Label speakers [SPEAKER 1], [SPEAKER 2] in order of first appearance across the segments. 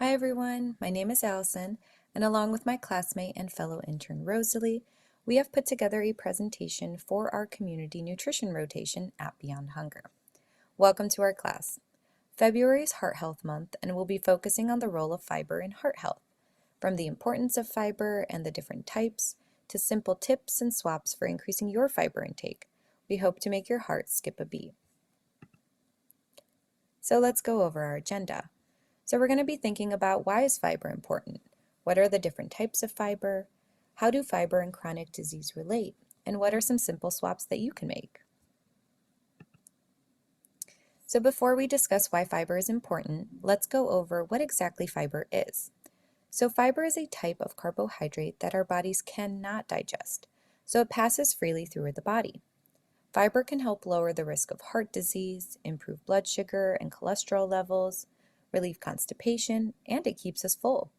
[SPEAKER 1] Hi everyone, my name is Allison, and along with my classmate and fellow intern Rosalie, we have put together a presentation for our community nutrition rotation at Beyond Hunger. Welcome to our class. February is Heart Health Month, and we'll be focusing on the role of fiber in heart health, from the importance of fiber and the different types, to simple tips and swaps for increasing your fiber intake. We hope to make your heart skip a beat. So let's go over our agenda. So we're going to be thinking about why is fiber important? What are the different types of fiber? How do fiber and chronic disease relate? And what are some simple swaps that you can make? So before we discuss why fiber is important, let's go over what exactly fiber is. So fiber is a type of carbohydrate that our bodies cannot digest, so it passes freely through the body. Fiber can help lower the risk of heart disease, improve blood sugar and cholesterol levels, relieve constipation, and it keeps us full.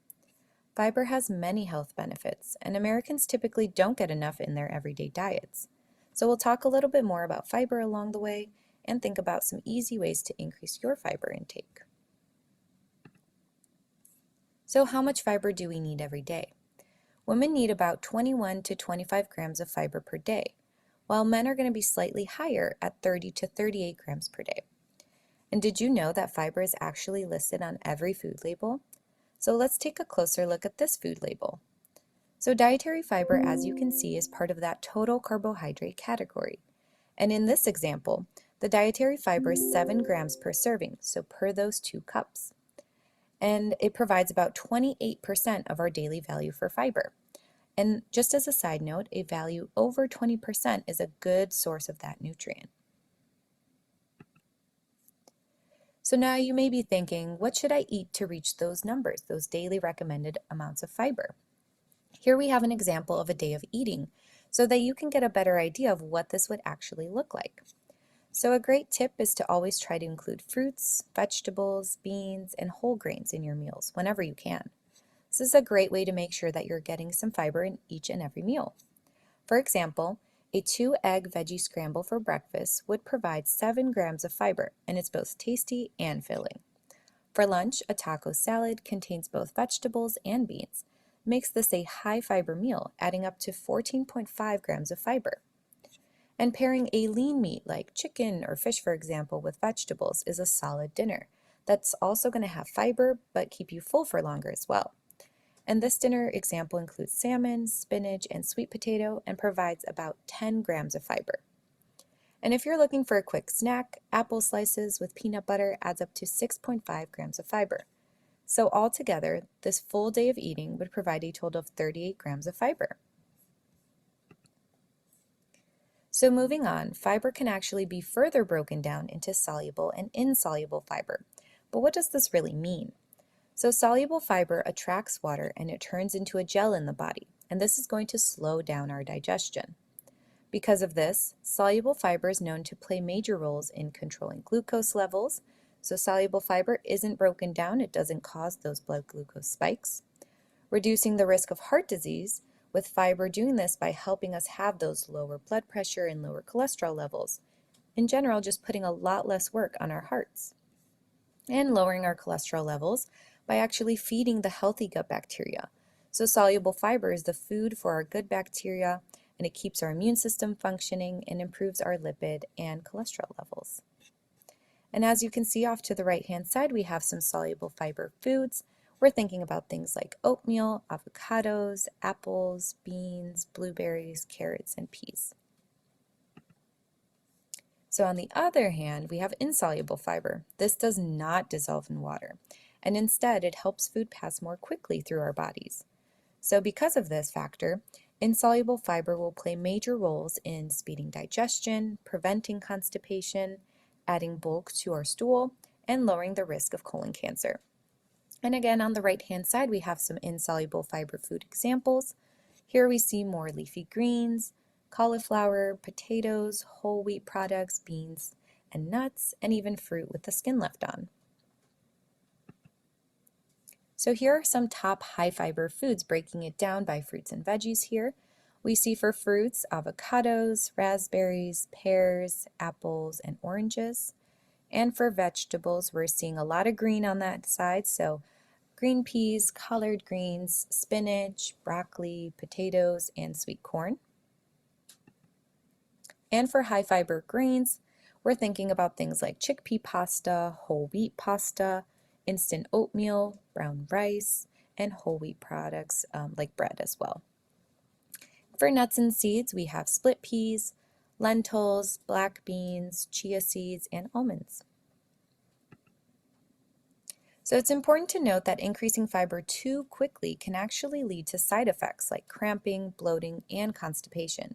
[SPEAKER 1] Fiber has many health benefits, and Americans typically don't get enough in their everyday diets. So we'll talk a little bit more about fiber along the way and think about some easy ways to increase your fiber intake. So how much fiber do we need every day? Women need about 21 to 25 grams of fiber per day, while men are going to be slightly higher at 30 to 38 grams per day. And did you know that fiber is actually listed on every food label? So let's take a closer look at this food label. So dietary fiber, as you can see, is part of that total carbohydrate category. And in this example, the dietary fiber is 7 grams per serving, so per those 2 cups. And it provides about 28% of our daily value for fiber. And just as a side note, a value over 20% is a good source of that nutrient. So now you may be thinking, what should I eat to reach those numbers, those daily recommended amounts of fiber? Here we have an example of a day of eating so that you can get a better idea of what this would actually look like. So a great tip is to always try to include fruits, vegetables, beans, and whole grains in your meals whenever you can. This is a great way to make sure that you're getting some fiber in each and every meal. For example, a 2-egg veggie scramble for breakfast would provide 7 grams of fiber, and it's both tasty and filling. For lunch, a taco salad contains both vegetables and beans. Makes this a high fiber meal, adding up to 14.5 grams of fiber. And pairing a lean meat like chicken or fish, for example, with vegetables is a solid dinner. That's also going to have fiber, but keep you full for longer as well. And this dinner example includes salmon, spinach, and sweet potato and provides about 10 grams of fiber. And if you're looking for a quick snack, apple slices with peanut butter adds up to 6.5 grams of fiber. So altogether, this full day of eating would provide a total of 38 grams of fiber. So moving on, fiber can actually be further broken down into soluble and insoluble fiber. But what does this really mean? So soluble fiber attracts water and it turns into a gel in the body, and this is going to slow down our digestion. Because of this, soluble fiber is known to play major roles in controlling glucose levels. So soluble fiber isn't broken down, it doesn't cause those blood glucose spikes. Reducing the risk of heart disease, with fiber doing this by helping us have those lower blood pressure and lower cholesterol levels. In general, just putting a lot less work on our hearts. And lowering our cholesterol levels by actually feeding the healthy gut bacteria. So soluble fiber is the food for our good bacteria, and it keeps our immune system functioning and improves our lipid and cholesterol levels. And as you can see off to the right-hand side, we have some soluble fiber foods. We're thinking about things like oatmeal, avocados, apples, beans, blueberries, carrots, and peas. So on the other hand, we have insoluble fiber. This does not dissolve in water, and instead it helps food pass more quickly through our bodies. So because of this factor, insoluble fiber will play major roles in speeding digestion, preventing constipation, adding bulk to our stool, and lowering the risk of colon cancer. And again, on the right-hand side, we have some insoluble fiber food examples. Here we see more leafy greens, cauliflower, potatoes, whole wheat products, beans, and nuts, and even fruit with the skin left on. So here are some top high fiber foods, breaking it down by fruits and veggies here. We see for fruits, avocados, raspberries, pears, apples, and oranges. And for vegetables, we're seeing a lot of green on that side, so green peas, collard greens, spinach, broccoli, potatoes, and sweet corn. And for high fiber grains, we're thinking about things like chickpea pasta, whole wheat pasta, instant oatmeal, brown rice, and whole wheat products like bread as well. For nuts and seeds, we have split peas, lentils, black beans, chia seeds, and almonds. So it's important to note that increasing fiber too quickly can actually lead to side effects like cramping, bloating, and constipation.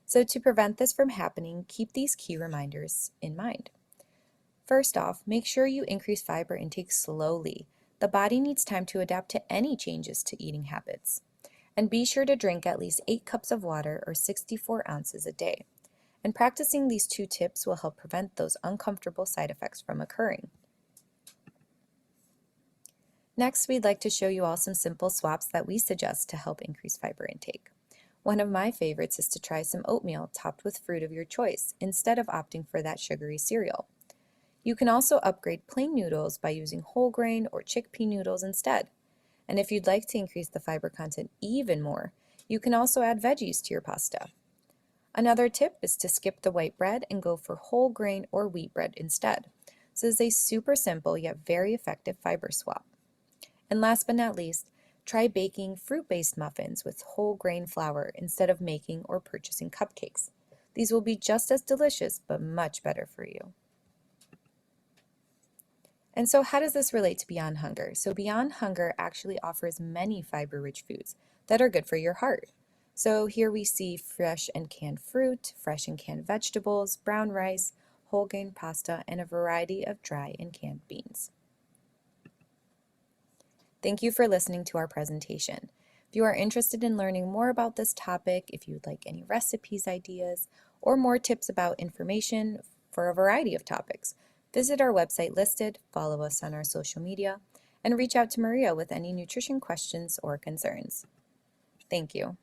[SPEAKER 1] So to prevent this from happening, keep these key reminders in mind. First off, make sure you increase fiber intake slowly. The body needs time to adapt to any changes to eating habits. And be sure to drink at least 8 cups of water or 64 ounces a day. And practicing these 2 tips will help prevent those uncomfortable side effects from occurring. Next, we'd like to show you all some simple swaps that we suggest to help increase fiber intake. One of my favorites is to try some oatmeal topped with fruit of your choice instead of opting for that sugary cereal. You can also upgrade plain noodles by using whole grain or chickpea noodles instead. And if you'd like to increase the fiber content even more, you can also add veggies to your pasta. Another tip is to skip the white bread and go for whole grain or wheat bread instead. So this is a super simple yet very effective fiber swap. And last but not least, try baking fruit-based muffins with whole grain flour instead of making or purchasing cupcakes. These will be just as delicious, but much better for you. And so how does this relate to Beyond Hunger? So Beyond Hunger actually offers many fiber-rich foods that are good for your heart. So here we see fresh and canned fruit, fresh and canned vegetables, brown rice, whole grain pasta, and a variety of dry and canned beans. Thank you for listening to our presentation. If you are interested in learning more about this topic, if you would like any recipes, ideas, or more tips about information for a variety of topics, visit our website listed, follow us on our social media, and reach out to Maria with any nutrition questions or concerns. Thank you.